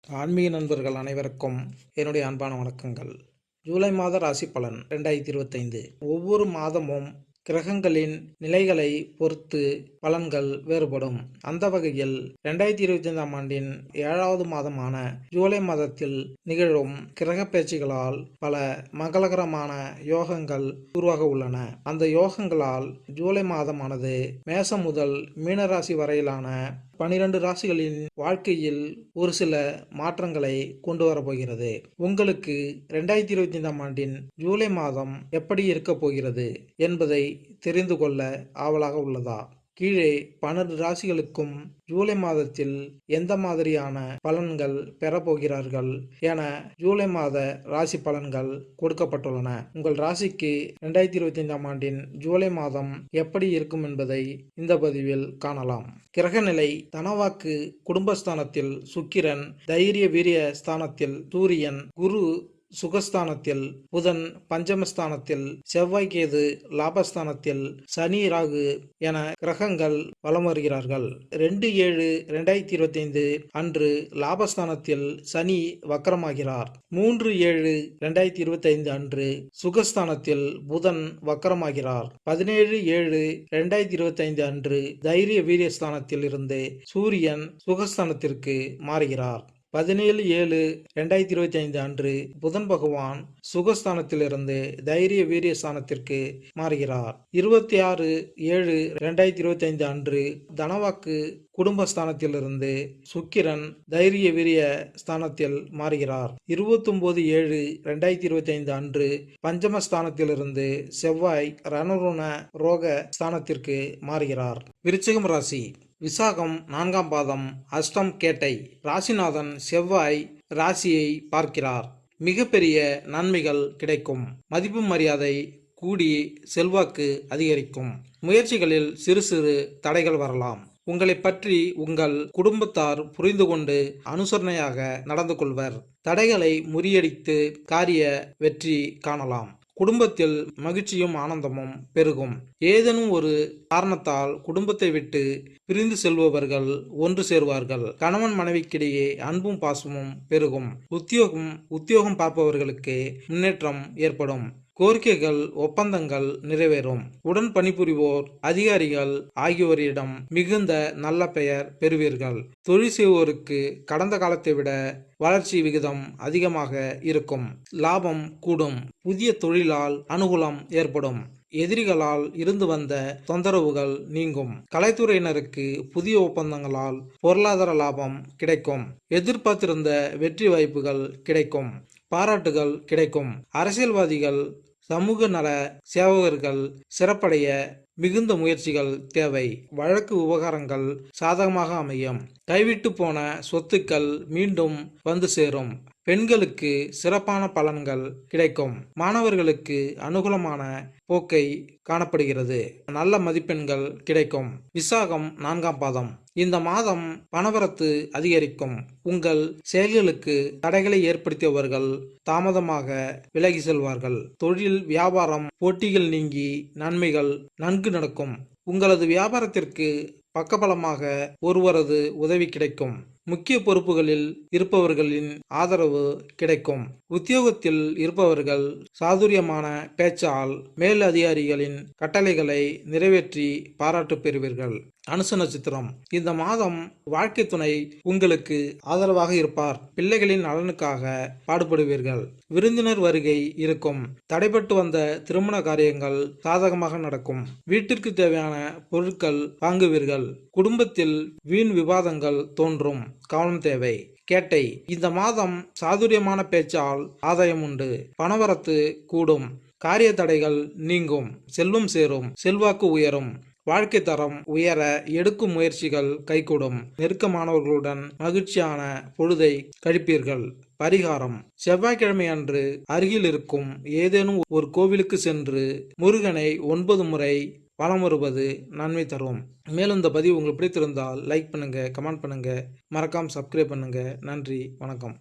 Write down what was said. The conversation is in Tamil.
ஆன்மீக நண்பர்கள் அனைவருக்கும் என்னுடைய அன்பான வணக்கங்கள். ஜூலை மாத ராசி பலன் 2025. ஒவ்வொரு மாதமும் கிரகங்களின் நிலைகளை பொறுத்து பலன்கள் வேறுபடும். அந்த வகையில் 2025ஆம் ஆண்டின் 7வது மாதமான ஜூலை மாதத்தில் நிகழும் கிரக பயிற்சிகளால் பல மங்களகரமான யோகங்கள் உருவாக உள்ளன. அந்த யோகங்களால் ஜூலை மாதமானது மேசம் முதல் மீனராசி வரையிலான 12 ராசிகளின் வாழ்க்கையில் ஒரு சில மாற்றங்களை கொண்டு வரப்போகிறது. உங்களுக்கு 2025ஆம் ஆண்டின் ஜூலை மாதம் எப்படி இருக்கப் போகிறது என்பதை தெரிந்து கொள்ள ஆவலாக உள்ளதா? கீழே 12 ராசிகளுக்கும் ஜூலை மாதத்தில் எந்த மாதிரியான பலன்கள் பெறப்போகிறார்கள் என ஜூலை மாத ராசி பலன்கள் கொடுக்கப்பட்டுள்ளன. உங்கள் ராசிக்கு 2025ஆம் ஆண்டின் ஜூலை மாதம் எப்படி இருக்கும் என்பதை இந்த பதிவில் காணலாம். கிரகநிலை: தனவாக்கு குடும்பஸ்தானத்தில் சுக்கிரன், தைரிய வீரிய ஸ்தானத்தில் சூரியன், குரு சுகஸ்தானத்தில், புதன் பஞ்சமஸ்தானத்தில், செவ்வாய் கேது லாபஸ்தானத்தில், சனி ராகு என கிரகங்கள் வலம் வருகிறார்கள். 2/7/2025 அன்று லாபஸ்தானத்தில் சனி வக்கரமாகிறார். 3/7/2025 அன்று சுகஸ்தானத்தில் புதன் வக்கரமாகிறார். 17/7/2025 அன்று தைரிய வீரியஸ்தானத்தில் இருந்து சூரியன் சுகஸ்தானத்திற்கு மாறுகிறார். 17/7/2025 அன்று புதன் பகவான் சுகஸ்தானத்திலிருந்து தைரிய வீரிய ஸ்தானத்திற்கு மாறுகிறார். 26/7/2025 அன்று தனவாக்கு குடும்பஸ்தானத்திலிருந்து சுக்கிரன் தைரிய வீரிய ஸ்தானத்தில் மாறுகிறார். 29/7/2025 அன்று பஞ்சமஸ்தானத்திலிருந்து செவ்வாய் ரணருண ரோக ஸ்தானத்திற்கு மாறுகிறார். விருச்சிகம் ராசி: விசாகம் 4ஆம் பாதம், அஷ்டம் கேட்டை. ராசிநாதன் செவ்வாய் ராசியை பார்க்கிறார். மிகப்பெரிய நன்மைகள் கிடைக்கும். மதிப்பு மரியாதை கூடி செல்வாக்கு அதிகரிக்கும். முயற்சிகளில் சிறு சிறு தடைகள் வரலாம். உங்களை பற்றி உங்கள் குடும்பத்தார் புரிந்து கொண்டு அனுசரணையாக நடந்து கொள்வர். தடைகளை முறியடித்து காரிய வெற்றி காணலாம். குடும்பத்தில் மகிழ்ச்சியும் ஆனந்தமும் பெருகும். ஏதேனும் ஒரு காரணத்தால் குடும்பத்தை விட்டு பிரிந்து செல்பவர்கள் ஒன்று சேர்வார்கள். கணவன் மனைவிக்கிடையே அன்பும் பாசமும் பெருகும். உத்தியோகம் பார்ப்பவர்களுக்கு முன்னேற்றம் ஏற்படும். கோரிக்கைகள் ஒப்பந்தங்கள் நிறைவேறும். உடன் பணிபுரிவோர் அதிகாரிகள் ஆகியோரிடம் மிகுந்த நல்ல பெயர் பெறுவீர்கள். தொழில் செய்வோருக்கு கடந்த காலத்தை விட வளர்ச்சி விகிதம் அதிகமாக இருக்கும். லாபம் கூடும். புதிய தொழிலால் அனுகூலம் ஏற்படும். எதிரிகளால் இருந்து வந்த தொந்தரவுகள் நீங்கும். கலைத்துறையினருக்கு புதிய ஒப்பந்தங்களால் பொருளாதார லாபம் கிடைக்கும். எதிர்பார்த்திருந்த வெற்றி வாய்ப்புகள் கிடைக்கும். பாராட்டுகள் கிடைக்கும். அரசியல்வாதிகள், சமூக நல சேவகர்கள் சிறப்படைய மிகுந்த முயற்சிகள் தேவை. வழக்கு விவகாரங்கள் சாதகமாக அமையும். கைவிட்டு போன சொத்துக்கள் மீண்டும் வந்து சேரும். பெண்களுக்கு சிறப்பான பலன்கள் கிடைக்கும். மாணவர்களுக்கு அனுகூலமான போக்கை காணப்படுகிறது. நல்ல மதிப்பெண்கள் கிடைக்கும். விசாகம் 4ஆம் பாதம். இந்த மாதம் பணவரத்து அதிகரிக்கும். உங்கள் செயல்களுக்கு தடைகளை ஏற்படுத்தியவர்கள் தாமதமாக விலகி செல்வார்கள். தொழில் வியாபாரம் போட்டிகள் நீங்கி நன்மைகள் நன்கு நடக்கும். உங்களது வியாபாரத்திற்கு பக்கபலமாக ஒருவரது உதவி கிடைக்கும். முக்கிய பொறுப்புகளில் இருப்பவர்களின் ஆதரவு கிடைக்கும். உத்தியோகத்தில் இருப்பவர்கள் சாதுரியமான பேச்சால் மேல் அதிகாரிகளின் கட்டளைகளை நிறைவேற்றி பாராட்டு பெறுவீர்கள். அனுச நட்சத்திரம். இந்த மாதம் வாழ்க்கை துணை உங்களுக்கு ஆதரவாக இருப்பார். பிள்ளைகளின் நலனுக்காக பாடுபடுவீர்கள். விருந்தினர் வருகை இருக்கும். தடைபட்டு வந்த திருமண காரியங்கள் சாதகமாக நடக்கும். வீட்டிற்கு தேவையான பொருட்கள் வாங்குவீர்கள். குடும்பத்தில் வீண் விவாதங்கள் தோன்றும். கவனம் தேவை. கேட்டை. இந்த மாதம் சாதுரியமான பேச்சால் ஆதாயம் உண்டு. பணவரத்து கூடும். காரிய தடைகள் நீங்கும். செல்வம் சேரும். செல்வாக்கு உயரும். வாழ்க்கை தரம் உயர எடுக்கும் முயற்சிகள் கைகூடும். நெருக்கமானவர்களுடன் மகிழ்ச்சியான பொழுதை கழிப்பீர்கள். பரிகாரம்: செவ்வாய்க்கிழமை அன்று அருகில் இருக்கும் ஏதேனும் ஒரு கோவிலுக்கு சென்று முருகனை 9 முறை வலம் வருவது நன்மை தரும். மேலும் இந்த பதிவு உங்களுக்கு பிடித்திருந்தால் லைக் பண்ணுங்க, கமெண்ட் பண்ணுங்க, மறக்காம சப்ஸ்கிரைப் பண்ணுங்க. நன்றி, வணக்கம்.